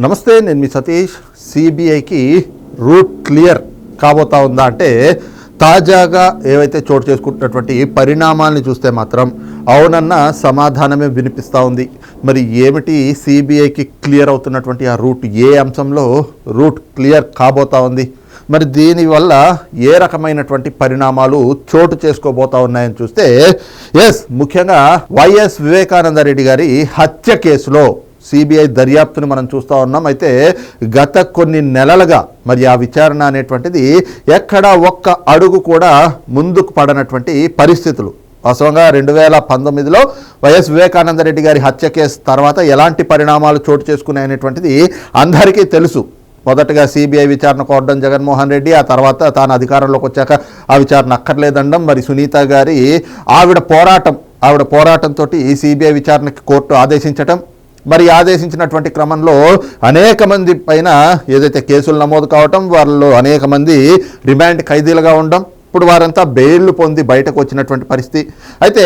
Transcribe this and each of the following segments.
నమస్తే, నేను మీ సతీష్. సిబిఐకి రూట్ క్లియర్ కాబోతా ఉందా అంటే తాజాగా ఏవైతే చోటు చేసుకుంటున్నటువంటి పరిణామాలని చూస్తే మాత్రం అవునన్న సమాధానమే వినిపిస్తూ ఉంది. మరి ఏమిటి సిబిఐకి క్లియర్ అవుతున్నటువంటి ఆ రూట్, ఏ అంశంలో రూట్ క్లియర్ కాబోతా ఉంది, మరి దీనివల్ల ఏ రకమైనటువంటి పరిణామాలు చోటు చేసుకోబోతా ఉన్నాయని చూస్తే ముఖ్యంగా వైఎస్ వివేకానంద రెడ్డి గారి హత్య కేసులో సిబిఐ దర్యాప్తుని మనం చూస్తూ ఉన్నాం. అయితే గత కొన్ని నెలలుగా మరి ఆ విచారణ అనేటువంటిది ఎక్కడ ఒక్క అడుగు కూడా ముందుకు పడనటువంటి పరిస్థితులు. వాస్తవంగా 2019లో వైఎస్ వివేకానంద రెడ్డి గారి హత్య కేసు తర్వాత ఎలాంటి పరిణామాలు చోటు చేసుకున్నాయనేటువంటిది అందరికీ తెలుసు. మొదటగా సిబిఐ విచారణ కోరడం జగన్మోహన్ రెడ్డి, ఆ తర్వాత తాను అధికారంలోకి వచ్చాక ఆ విచారణ అక్కర్లేదండం, మరి సునీత గారి ఆవిడ పోరాటంతో ఈ సిబిఐ విచారణకి కోర్టు ఆదేశించటం, మరి ఆదేశించినటువంటి క్రమంలో అనేక మంది పైన ఏదైతే కేసులు నమోదు కావటం, వాళ్ళు అనేక మంది రిమాండ్ ఖైదీలుగా ఉండడం, ఇప్పుడు వారంతా బెయిల్లు పొంది బయటకు వచ్చినటువంటి పరిస్థితి. అయితే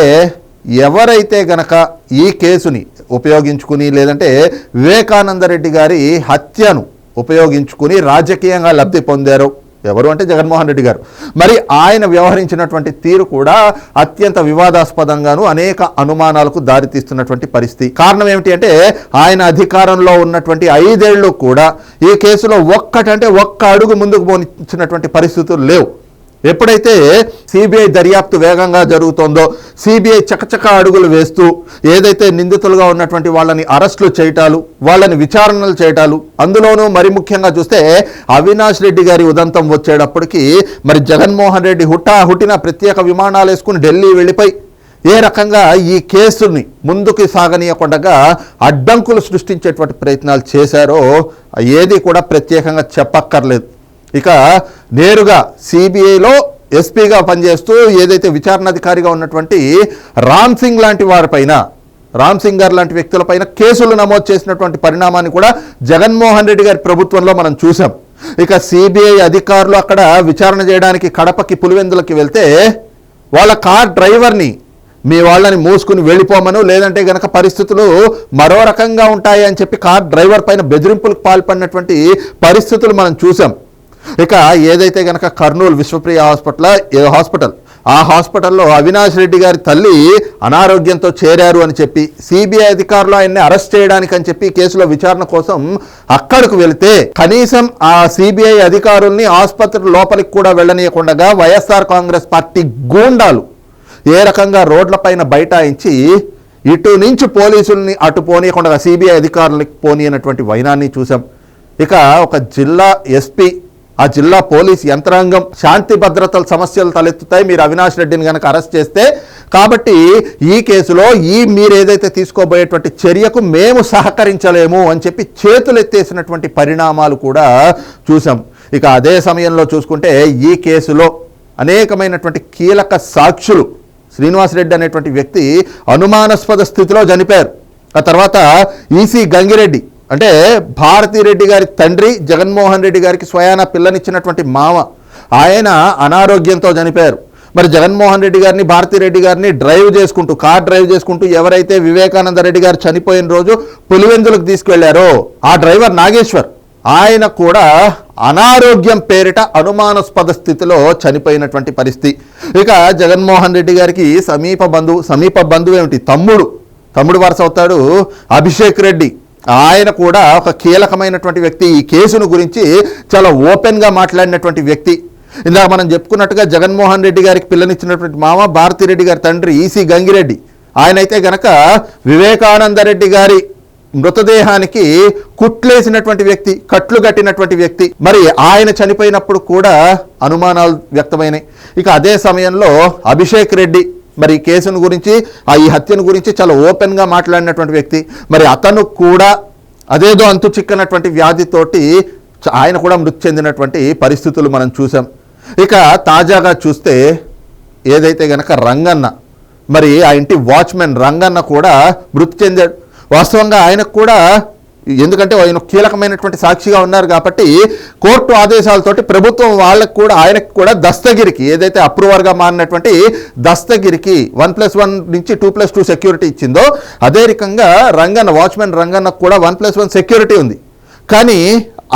ఎవరైతే గనక ఈ కేసుని ఉపయోగించుకుని లేదంటే వివేకానంద రెడ్డి గారి హత్యను ఉపయోగించుకుని రాజకీయంగా లబ్ధి పొందారో, ఎవరు అంటే జగన్మోహన్ రెడ్డి గారు, మరి ఆయన వ్యవహరించినటువంటి తీరు కూడా అత్యంత వివాదాస్పదంగాను అనేక అనుమానాలకు దారితీస్తున్నటువంటి పరిస్థితి. కారణం ఏమిటి అంటే ఆయన అధికారంలో ఉన్నటువంటి 5 ఏళ్ళు కూడా ఈ కేసులో ఒక్క అడుగు ముందుకు పోనిచ్చినటువంటి పరిస్థితులు లేవు. ఎప్పుడైతే సిబిఐ దర్యాప్తు వేగంగా జరుగుతోందో, సిబిఐ చకచక అడుగులు వేస్తూ ఏదైతే నిందితులుగా ఉన్నటువంటి వాళ్ళని అరెస్టులు చేయటాలు, వాళ్ళని విచారణలు చేయటాలు, అందులోనూ మరి ముఖ్యంగా చూస్తే అవినాష్ రెడ్డి గారి ఉదంతం వచ్చేటప్పటికి మరి జగన్మోహన్ రెడ్డి హుట్టిన ప్రత్యేక విమానాలు వేసుకుని ఢిల్లీ వెళ్ళిపోయి ఏ రకంగా ఈ కేసుని ముందుకు సాగనీయకుండా అడ్డంకులు సృష్టించేటువంటి ప్రయత్నాలు చేశారో ఏది కూడా ప్రత్యేకంగా చెప్పక్కర్లేదు. ఇక నేరుగా సిబిఐలో ఎస్పీగా పనిచేస్తూ ఏదైతే విచారణాధికారిగా ఉన్నటువంటి రామ్ సింగ్ గారు లాంటి వ్యక్తులపైన కేసులు నమోదు చేసినటువంటి పరిణామాన్ని కూడా జగన్మోహన్ రెడ్డి గారి ప్రభుత్వంలో మనం చూసాం. ఇక సిబిఐ అధికారులు అక్కడ విచారణ చేయడానికి కడపకి పులివెందులకి వెళ్తే వాళ్ళ కార్ డ్రైవర్ని మీ వాళ్ళని మూసుకుని వెళ్ళిపోమను, లేదంటే గనక పరిస్థితులు మరో రకంగా ఉంటాయి అని చెప్పి కార్ డ్రైవర్ పైన బెదిరింపులకు పాల్పడినటువంటి పరిస్థితులు మనం చూసాం. ఇక ఏదైతే గనక కర్నూలు విశ్వప్రియ హాస్పిటల్ ఆ హాస్పిటల్లో అవినాష్ రెడ్డి గారి తల్లి అనారోగ్యంతో చేరారు అని చెప్పి సిబిఐ అధికారులు ఆయన్ని అరెస్ట్ చేయడానికి అని చెప్పి కేసులో విచారణ కోసం అక్కడికి వెళితే కనీసం ఆ సిబిఐ అధికారుల్ని ఆసుపత్రి లోపలికి కూడా వెళ్ళనీయకుండా వైఎస్ఆర్ కాంగ్రెస్ పార్టీ గూండాలు ఏ రకంగా రోడ్లపైన బైఠాయించి ఇటు నుంచి పోలీసుల్ని అటు పోనీయకుండా సిబిఐ అధికారులకి పోనీయనటువంటి వైనాన్ని చూసాం. ఇక ఒక జిల్లా ఎస్పీ, ఆ జిల్లా పోలీస్ యంత్రాంగం శాంతి భద్రతల సమస్యలు తలెత్తుతాయి మీరు అవినాష్ రెడ్డిని కనుక అరెస్ట్ చేస్తే, కాబట్టి ఈ కేసులో మీరు ఏదైతే తీసుకోబోయేటువంటి చర్యకు మేము సహకరించలేము అని చెప్పి చేతులు ఎత్తేసినటువంటి పరిణామాలు కూడా చూసాం. ఇక అదే సమయంలో చూసుకుంటే ఈ కేసులో అనేకమైనటువంటి కీలక సాక్షులు, శ్రీనివాసరెడ్డి అనేటువంటి వ్యక్తి అనుమానాస్పద స్థితిలో చనిపోయారు. ఆ తర్వాత ఈసీ గంగిరెడ్డి అంటే భారతిరెడ్డి గారి తండ్రి, జగన్మోహన్ రెడ్డి గారికి స్వయాన పిల్లనిచ్చినటువంటి మామ, ఆయన అనారోగ్యంతో చనిపోయారు. మరి జగన్మోహన్ రెడ్డి గారిని, భారతిరెడ్డి గారిని కార్ డ్రైవ్ చేసుకుంటూ ఎవరైతే వివేకానంద రెడ్డి గారు చనిపోయిన రోజు పులివెందులకు తీసుకువెళ్లారో ఆ డ్రైవర్ నాగేశ్వర్, ఆయన కూడా అనారోగ్యం పేరిట అనుమానాస్పద స్థితిలో చనిపోయినటువంటి పరిస్థితి. ఇక జగన్మోహన్ రెడ్డి గారికి సమీప బంధువు ఏమిటి, తమ్ముడు వరుస అవుతాడు అభిషేక్ రెడ్డి, ఆయన కూడా ఒక కీలకమైనటువంటి వ్యక్తి. ఈ కేసును గురించి చాలా ఓపెన్గా మాట్లాడినటువంటి వ్యక్తి. ఇందాక మనం చెప్పుకున్నట్టుగా జగన్మోహన్ రెడ్డి గారికి పిల్లనిచ్చినటువంటి మామ భారతిరెడ్డి గారి తండ్రి ఈసీ గంగిరెడ్డి, ఆయనైతే గనక వివేకానంద రెడ్డి గారి మృతదేహానికి కుట్లేసినటువంటి వ్యక్తి, కట్లు కట్టినటువంటి వ్యక్తి. మరి ఆయన చనిపోయినప్పుడు కూడా అనుమానాలు వ్యక్తమైనాయి. ఇక అదే సమయంలో అభిషేక్ రెడ్డి మరి ఈ కేసును గురించి, ఈ హత్యను గురించి చాలా ఓపెన్గా మాట్లాడినటువంటి వ్యక్తి. మరి అతను కూడా అదేదో అంతు చిక్కనటువంటి వ్యాధితోటి ఆయన కూడా మృతి చెందినటువంటి పరిస్థితులు మనం చూసాం. ఇక తాజాగా చూస్తే ఏదైతే గనక రంగన్న, మరి ఆ ఇంటి వాచ్మెన్ రంగన్న కూడా మృతి చెందాడు. వాస్తవంగా ఆయనకు కూడా, ఎందుకంటే ఆయన కీలకమైనటువంటి సాక్షిగా ఉన్నారు కాబట్టి కోర్టు ఆదేశాలతోటి ప్రభుత్వం ఆయనకు కూడా దస్తగిరికి, ఏదైతే అప్రూవర్గా మారినటువంటి దస్తగిరికి 1+1 నుంచి 2+2 సెక్యూరిటీ ఇచ్చిందో అదే రకంగా వాచ్మెన్ రంగన్నకు కూడా 1+1 సెక్యూరిటీ ఉంది. కానీ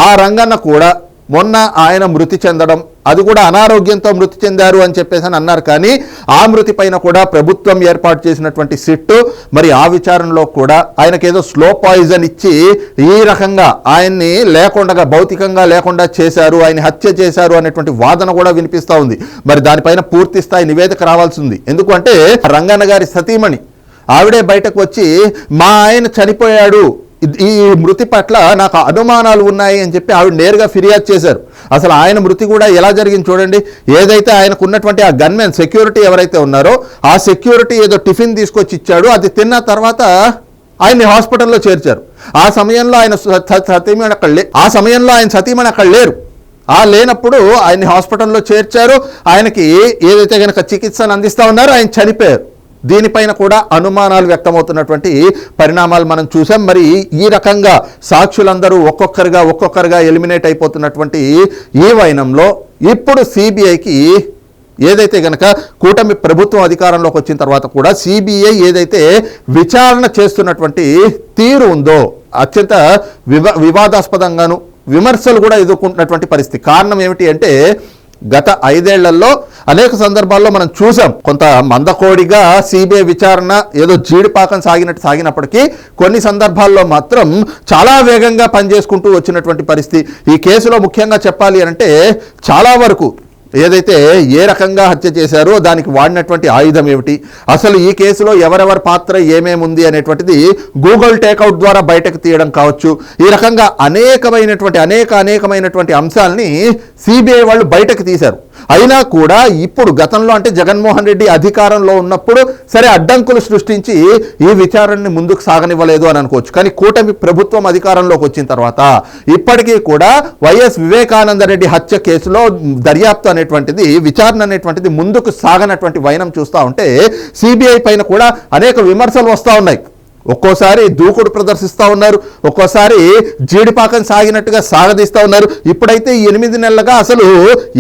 ఆ రంగన్న కూడా మొన్న ఆయన మృతి చెందడం, అది కూడా అనారోగ్యంతో మృతి చెందారు అని చెప్పేసి అని అన్నారు. కానీ ఆ మృతి పైన కూడా ప్రభుత్వం ఏర్పాటు చేసినటువంటి సిట్టు మరి ఆ విచారణలో కూడా ఆయనకేదో స్లో పాయిజన్ ఇచ్చి ఈ రకంగా ఆయన్ని లేకుండా భౌతికంగా లేకుండా చేశారు, ఆయన హత్య చేశారు అనేటువంటి వాదన కూడా వినిపిస్తూ ఉంది. మరి దానిపైన పూర్తి స్థాయి నివేదిక రావాల్సి ఉంది. ఎందుకంటే రంగన్న గారి సతీమణి ఆవిడే బయటకు వచ్చి మా ఆయన చనిపోయాడు, ఈ మృతి పట్ల నాకు అనుమానాలు ఉన్నాయి అని చెప్పి ఆవిడ నేరుగా ఫిర్యాదు చేశారు. అసలు ఆయన మృతి కూడా ఎలా జరిగింది చూడండి. ఏదైతే ఆయనకు ఉన్నటువంటి ఆ గన్మెన్ సెక్యూరిటీ ఎవరైతే ఉన్నారో ఆ సెక్యూరిటీ ఏదో టిఫిన్ తీసుకొచ్చి ఇచ్చాడు, అది తిన్న తర్వాత ఆయన్ని హాస్పిటల్లో చేర్చారు. ఆ సమయంలో ఆయన సతీమణి అక్కడ లేరు. ఆ లేనప్పుడు ఆయన్ని హాస్పిటల్లో చేర్చారు. ఆయనకి ఏదైతే కనుక చికిత్సను అందిస్తూ ఉన్నారో ఆయన చనిపోయారు. దీనిపైన కూడా అనుమానాలు వ్యక్తమవుతున్నటువంటి పరిణామాలు మనం చూసాం. మరి ఈ రకంగా సాక్షులందరూ ఒక్కొక్కరుగా ఎలిమినేట్ అయిపోతున్నటువంటి ఈ వైనంలో ఇప్పుడు సిబిఐకి ఏదైతే గనక కూటమి ప్రభుత్వం అధికారంలోకి వచ్చిన తర్వాత కూడా సిబిఐ ఏదైతే విచారణ చేస్తున్నటువంటి తీరు ఉందో అత్యంత వివాదాస్పదంగాను విమర్శలు కూడా ఎదుర్కొంటున్నటువంటి పరిస్థితి. కారణం ఏమిటి అంటే గత 5 ఏళ్లలో అనేక సందర్భాల్లో మనం చూసాం, కొంత మందకోడిగా సిబిఐ విచారణ ఏదో జీడిపాకం సాగినప్పటికీ కొన్ని సందర్భాల్లో మాత్రం చాలా వేగంగా పనిచేసుకుంటూ వచ్చినటువంటి పరిస్థితి. ఈ కేసులో ముఖ్యంగా చెప్పాలి అంటే చాలా వరకు ఏదైతే ఏ రకంగా హత్య చేశారో దానికి వాడినటువంటి ఆయుధం ఏమిటి, అసలు ఈ కేసులో ఎవరెవరి పాత్ర ఏమేమి ఉంది అనేటువంటిది గూగుల్ టేక్అవుట్ ద్వారా బయటకు తీయడం కావచ్చు. ఈ రకంగా అనేకమైనటువంటి అంశాలని సిబిఐ వాళ్ళు బయటకు తీశారు. అయినా కూడా ఇప్పుడు గతంలో అంటే జగన్మోహన్ రెడ్డి అధికారంలో ఉన్నప్పుడు సరే అడ్డంకులు సృష్టించి ఈ విచారణని ముందుకు సాగనివ్వలేదు అని అనుకోవచ్చు. కానీ కూటమి ప్రభుత్వం అధికారంలోకి వచ్చిన తర్వాత ఇప్పటికీ కూడా వైఎస్ వివేకానంద రెడ్డి హత్య కేసులో దర్యాప్తు అనేటువంటిది విచారణ అనేటువంటిది ముందుకు సాగనటువంటి వైనం చూస్తూ ఉంటే సిబిఐ పైన కూడా అనేక విమర్శలు వస్తూ ఉన్నాయి. ఒక్కోసారి దూకుడు ప్రదర్శిస్తూ ఉన్నారు, ఒక్కోసారి జీడిపాకం సాగినట్టుగా సాగదీస్తూ ఉన్నారు. ఇప్పుడైతే 8 నెలలుగా అసలు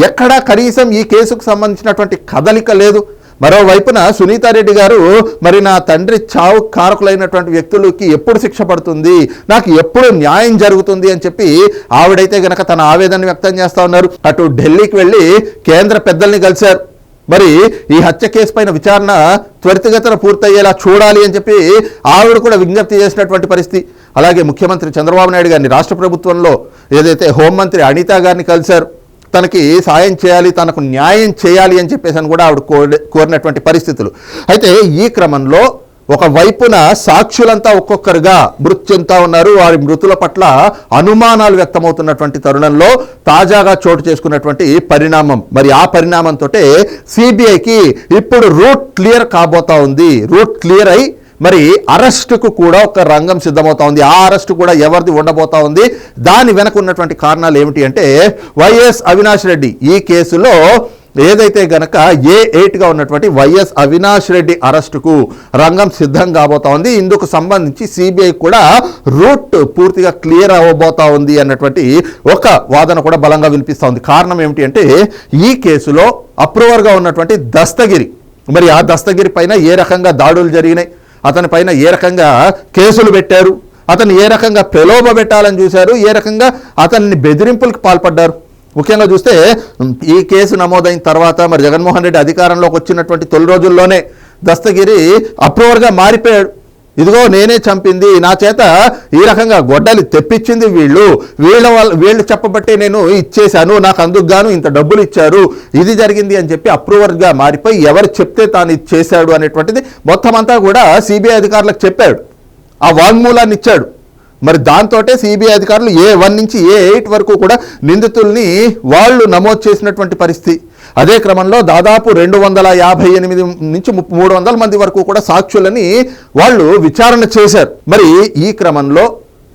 ఎక్కడా కనీసం ఈ కేసుకు సంబంధించినటువంటి కదలిక లేదు. మరోవైపున సునీతారెడ్డి గారు మరి నా తండ్రి చావు కారకులైనటువంటి వ్యక్తులకి ఎప్పుడు శిక్ష పడుతుంది, నాకు ఎప్పుడు న్యాయం జరుగుతుంది అని చెప్పి ఆవిడైతే గనక తన ఆవేదన వ్యక్తం చేస్తూ ఉన్నారు. అటు ఢిల్లీకి వెళ్ళి కేంద్ర పెద్దల్ని కలిశారు. మరి ఈ హత్య కేసు పైన విచారణ త్వరితగతిన పూర్తయ్యేలా చూడాలి అని చెప్పి ఆవిడ కూడా విజ్ఞప్తి చేసినటువంటి పరిస్థితి. అలాగే ముఖ్యమంత్రి చంద్రబాబు నాయుడు గారిని రాష్ట్ర ప్రభుత్వంలో ఏదైతే హోంమంత్రి అనిత గారిని కలిశారు, తనకి సాయం చేయాలి, తనకు న్యాయం చేయాలి అని చెప్పేసి అని కూడా ఆవిడ కోరినటువంటి పరిస్థితులు. అయితే ఈ క్రమంలో ఒకవైపున సాక్షులంతా ఒక్కొక్కరుగా మృతి చెందుతా ఉన్నారు. వారి మృతుల పట్ల అనుమానాలు వ్యక్తమవుతున్నటువంటి తరుణంలో తాజాగా చోటు చేసుకున్నటువంటి పరిణామం, మరి ఆ పరిణామంతో సిబిఐకి ఇప్పుడు రూట్ క్లియర్ కాబోతా ఉంది. రూట్ క్లియర్ అయి మరి అరెస్టుకు కూడా ఒక రంగం సిద్ధమవుతా ఉంది. ఆ అరెస్టు కూడా ఎవరిది ఉండబోతా ఉంది, దాని వెనక ఉన్నటువంటి కారణాలు ఏమిటి అంటే వైఎస్ అవినాష్ రెడ్డి ఈ కేసులో ఏదైతే గనక A8గా ఉన్నటువంటి వైఎస్ అవినాష్ రెడ్డి అరెస్టుకు రంగం సిద్ధం కాబోతా ఉంది. ఇందుకు సంబంధించి సిబిఐ కూడా రూట్ పూర్తిగా క్లియర్ అవ్వబోతా ఉంది అన్నటువంటి ఒక వాదన కూడా బలంగా వినిపిస్తూ ఉంది. కారణం ఏమిటి అంటే ఈ కేసులో అప్రూవర్గా ఉన్నటువంటి దస్తగిరి, మరి ఆ దస్తగిరి పైన ఏ రకంగా దాడులు జరిగినాయి, అతని పైన ఏ రకంగా కేసులు పెట్టారు, అతన్ని ఏ రకంగా ప్రలోభ పెట్టాలని చూశారు, ఏ రకంగా అతన్ని బెదిరింపులకు పాల్పడ్డారు. ముఖ్యంగా చూస్తే ఈ కేసు నమోదైన తర్వాత మరి జగన్మోహన్ రెడ్డి అధికారంలోకి వచ్చినటువంటి తొలి రోజుల్లోనే దస్తగిరి అప్రూవర్గా మారిపోయాడు. ఇదిగో నేనే చంపింది, నా చేత ఈ రకంగా గొడ్డలి తెప్పించింది వీళ్ళు చెప్పబట్టే నేను ఇచ్చేశాను, నాకు అందుకు గాను ఇంత డబ్బులు ఇచ్చారు, ఇది జరిగింది అని చెప్పి అప్రూవర్గా మారిపోయి ఎవరు చెప్తే తాను ఇది చేశాడు అనేటువంటిది మొత్తం అంతా కూడా సిబిఐ అధికారులకు చెప్పాడు, ఆ వాంగ్మూలాన్ని ఇచ్చాడు. మరి దాంతో సిబిఐ అధికారులు A1 నుంచి A8 వరకు కూడా నిందితుల్ని వాళ్ళు నమోదు చేసినటువంటి పరిస్థితి. అదే క్రమంలో దాదాపు 258 నుంచి 300 మంది వరకు కూడా సాక్షులని వాళ్ళు విచారణ చేశారు. మరి ఈ క్రమంలో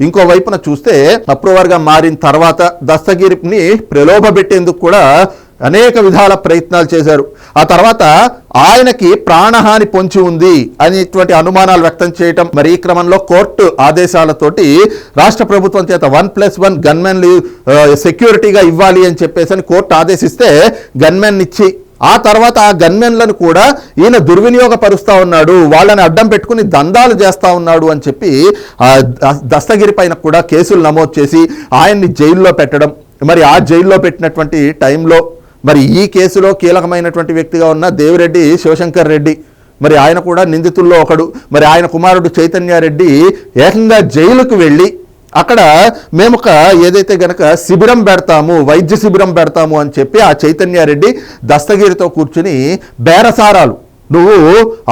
ఇంకో వైపున చూస్తే అప్రూవర్గా మారిన తర్వాత దస్తగిరిని ప్రలోభ పెట్టేందుకు కూడా అనేక విధాల ప్రయత్నాలు చేశారు. ఆ తర్వాత ఆయనకి ప్రాణహాని పొంచి ఉంది అనేటువంటి అనుమానాలు వ్యక్తం చేయటం, మరి ఈ క్రమంలో కోర్టు ఆదేశాలతోటి రాష్ట్ర ప్రభుత్వం చేత 1+1 గన్మెన్ సెక్యూరిటీగా ఇవ్వాలి అని చెప్పేసి కోర్టు ఆదేశిస్తే గన్మెన్ ఇచ్చి ఆ తర్వాత ఆ గన్మెన్లను కూడా ఈయన దుర్వినియోగపరుస్తూ ఉన్నాడు, వాళ్ళని అడ్డం పెట్టుకుని దందాలు చేస్తూ ఉన్నాడు అని చెప్పి దస్తగిరి పైన కూడా కేసులు నమోదు చేసి ఆయన్ని జైల్లో పెట్టడం. మరి ఆ జైల్లో పెట్టినటువంటి టైంలో మరి ఈ కేసులో కీలకమైనటువంటి వ్యక్తిగా ఉన్న దేవిరెడ్డి శివశంకర్ రెడ్డి, మరి ఆయన కూడా నిందితుల్లో ఒకడు. మరి ఆయన కుమారుడు చైతన్యారెడ్డి ఏకంగా జైలుకు వెళ్ళి అక్కడ మేము ఏదైతే గనక శిబిరం పెడతాము, వైద్య శిబిరం పెడతాము అని చెప్పి ఆ చైతన్యారెడ్డి దస్తగిరితో కూర్చుని బేరసారాలు, నువ్వు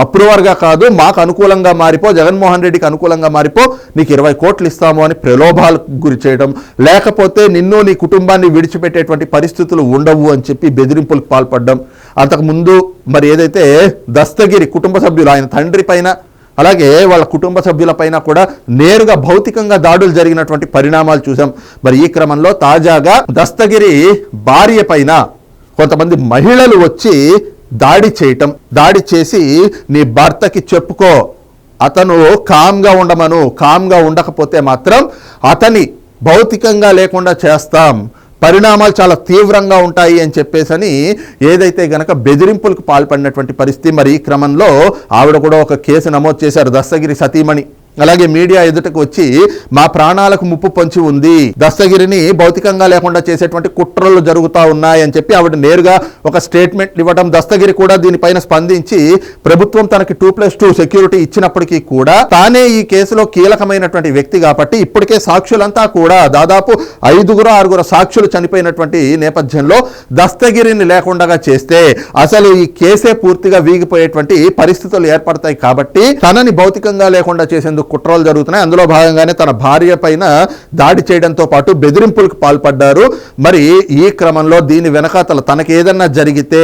అప్రూవర్గా కాదు మాకు అనుకూలంగా మారిపో, జగన్మోహన్ రెడ్డికి అనుకూలంగా మారిపో, నీకు 20 కోట్లు ఇస్తాము అని ప్రలోభాలకు గురి చేయడం, లేకపోతే నిన్ను నీ కుటుంబాన్ని విడిచిపెట్టేటువంటి పరిస్థితులు ఉండవు అని చెప్పి బెదిరింపులకు పాల్పడడం. అంతకుముందు మరి ఏదైతే దస్తగిరి కుటుంబ సభ్యులు, ఆయన తండ్రి పైన అలాగే వాళ్ళ కుటుంబ సభ్యులపైన కూడా నేరుగా భౌతికంగా దాడులు జరిగినటువంటి పరిణామాలు చూసాం. మరి ఈ క్రమంలో తాజాగా దస్తగిరి భార్య పైన కొంతమంది మహిళలు వచ్చి దాడి చేయటం, దాడి చేసి నీ భర్తకి చెప్పుకో, అతను కామ్గా ఉండమను, కామ్గా ఉండకపోతే మాత్రం అతని భౌతికంగా లేకుండా చేస్తాం, పరిణామాలు చాలా తీవ్రంగా ఉంటాయి అని చెప్పేసని ఏదైతే గనక బెదిరింపులకు పాల్పడినటువంటి పరిస్థితి. మరి ఈ క్రమంలో ఆవిడ కూడా ఒక కేసు నమోదు చేశారు, దస్తగిరి సతీమణి. అలాగే మీడియా ఎదుటకు వచ్చి మా ప్రాణాలకు ముప్పు పొంచి ఉంది, దస్తగిరిని భౌతికంగా లేకుండా చేసేటువంటి కుట్రలు జరుగుతూ ఉన్నాయని చెప్పి ఆవిడ నేరుగా ఒక స్టేట్మెంట్ ఇవ్వడం. దస్తగిరి కూడా దీనిపైన స్పందించి ప్రభుత్వం తనకి 2+2 సెక్యూరిటీ ఇచ్చినప్పటికీ కూడా తానే ఈ కేసులో కీలకమైనటువంటి వ్యక్తి కాబట్టి ఇప్పటికే సాక్షులంతా కూడా దాదాపు 5-6 సాక్షులు చనిపోయినటువంటి నేపథ్యంలో దస్తగిరిని లేకుండా చేస్తే అసలు ఈ కేసే పూర్తిగా వీగిపోయేటువంటి పరిస్థితులు ఏర్పడతాయి కాబట్టి తనని భౌతికంగా లేకుండా చేసేందుకు కుట్రలు జరుగుతున్నాయి. అందులో భాగంగానే తన భార్య పైన దాడి చేయడంతో పాటు బెదిరింపులకు పాల్పడ్డారు. మరి ఈ క్రమంలో దీని వెనకాతల తనకి ఏదన్నా జరిగితే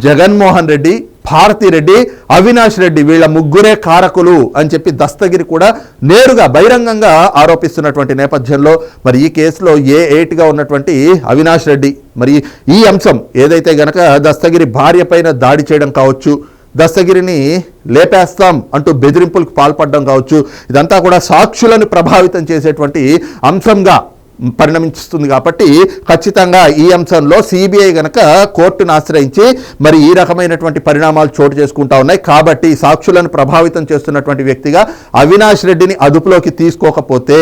జగన్మోహన్ రెడ్డి, భారతిరెడ్డి, అవినాష్ రెడ్డి వీళ్ళ ముగ్గురే కారకులు అని చెప్పి దస్తగిరి కూడా నేరుగా బహిరంగంగా ఆరోపిస్తున్నటువంటి నేపథ్యంలో మరి ఈ కేసులో A8గా ఉన్నటువంటి అవినాష్ రెడ్డి మరి ఈ అంశం ఏదైతే గనక దస్తగిరి భార్య పైన దాడి చేయడం కావచ్చు, దస్తగిరిని లేపేస్తాం అంటూ బెదిరింపులకు పాల్పడడం కావచ్చు, ఇదంతా కూడా సాక్షులను ప్రభావితం చేసేటువంటి అంశంగా పరిణమిస్తుంది. కాబట్టి ఖచ్చితంగా ఈ అంశంలో సిబిఐ గనక కోర్టును ఆశ్రయించి మరి ఈ రకమైనటువంటి పరిణామాలు చోటు చేసుకుంటా ఉన్నాయి. కాబట్టి సాక్షులను ప్రభావితం చేస్తున్నటువంటి వ్యక్తిగా అవినాష్ రెడ్డిని అదుపులోకి తీసుకోకపోతే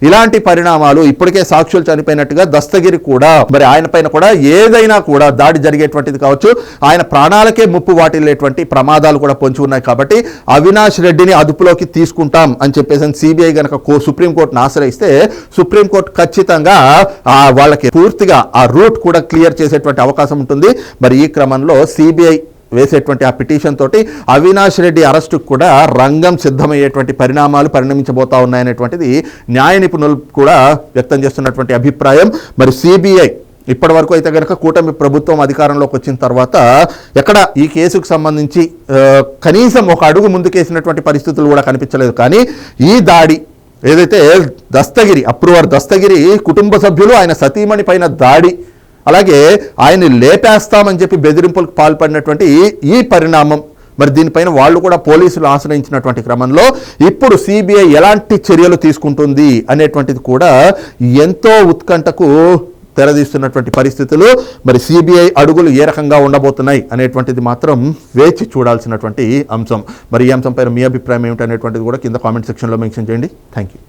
ఇలాంటి పరిణామాలు, ఇప్పటికే సాక్షులు చనిపోయినట్టుగా దస్తగిరి కూడా మరి ఆయన పైన కూడా ఏదైనా కూడా దాడి జరిగేటువంటిది కావచ్చు, ఆయన ప్రాణాలకే ముప్పు వాటిల్లేటువంటి ప్రమాదాలు కూడా పొంచి ఉన్నాయి. కాబట్టి అవినాష్ రెడ్డిని అదుపులోకి తీసుకుంటాం అని చెప్పేసి సిబిఐ గనక సుప్రీంకోర్టును ఆశ్రయిస్తే సుప్రీంకోర్టు ఖచ్చితంగా వాళ్ళకి పూర్తిగా ఆ రూట్ కూడా క్లియర్ చేసేటువంటి అవకాశం ఉంటుంది. మరి ఈ క్రమంలో సిబిఐ వేసేటువంటి ఆ పిటిషన్ తోటి అవినాష్ రెడ్డి అరెస్టుకు కూడా రంగం సిద్ధమయ్యేటువంటి పరిణామాలు పరిణమించబోతా ఉన్నాయనేటువంటిది న్యాయ నిపుణులు కూడా వ్యక్తం చేస్తున్నటువంటి అభిప్రాయం. మరి సిబిఐ ఇప్పటి వరకు అయితే కనుక కూటమి ప్రభుత్వం అధికారంలోకి వచ్చిన తర్వాత ఎక్కడ ఈ కేసుకు సంబంధించి కనీసం ఒక అడుగు ముందుకేసినటువంటి పరిస్థితులు కూడా కనిపించలేదు. కానీ ఈ దాడి ఏదైతే దస్తగిరి అప్రూవర్ దస్తగిరి కుటుంబ సభ్యులు, ఆయన సతీమణి పైన దాడి, అలాగే ఆయన్ని లేపేస్తామని చెప్పి బెదిరింపులకు పాల్పడినటువంటి ఈ పరిణామం, మరి దీనిపైన వాళ్ళు కూడా పోలీసులు ఆశ్రయించినటువంటి క్రమంలో ఇప్పుడు సిబిఐ ఎలాంటి చర్యలు తీసుకుంటుంది అనేటువంటిది కూడా ఎంతో ఉత్కంఠకు తెరదీస్తున్నటువంటి పరిస్థితులు. మరి సిబిఐ అడుగులు ఏ రకంగా ఉండబోతున్నాయి అనేటువంటిది మాత్రం వేచి చూడాల్సినటువంటి అంశం. మరి ఈ అంశంపైన మీ అభిప్రాయం ఏమిటనేటువంటిది కూడా కింద కామెంట్ సెక్షన్లో మెన్షన్ చేయండి. Thank you.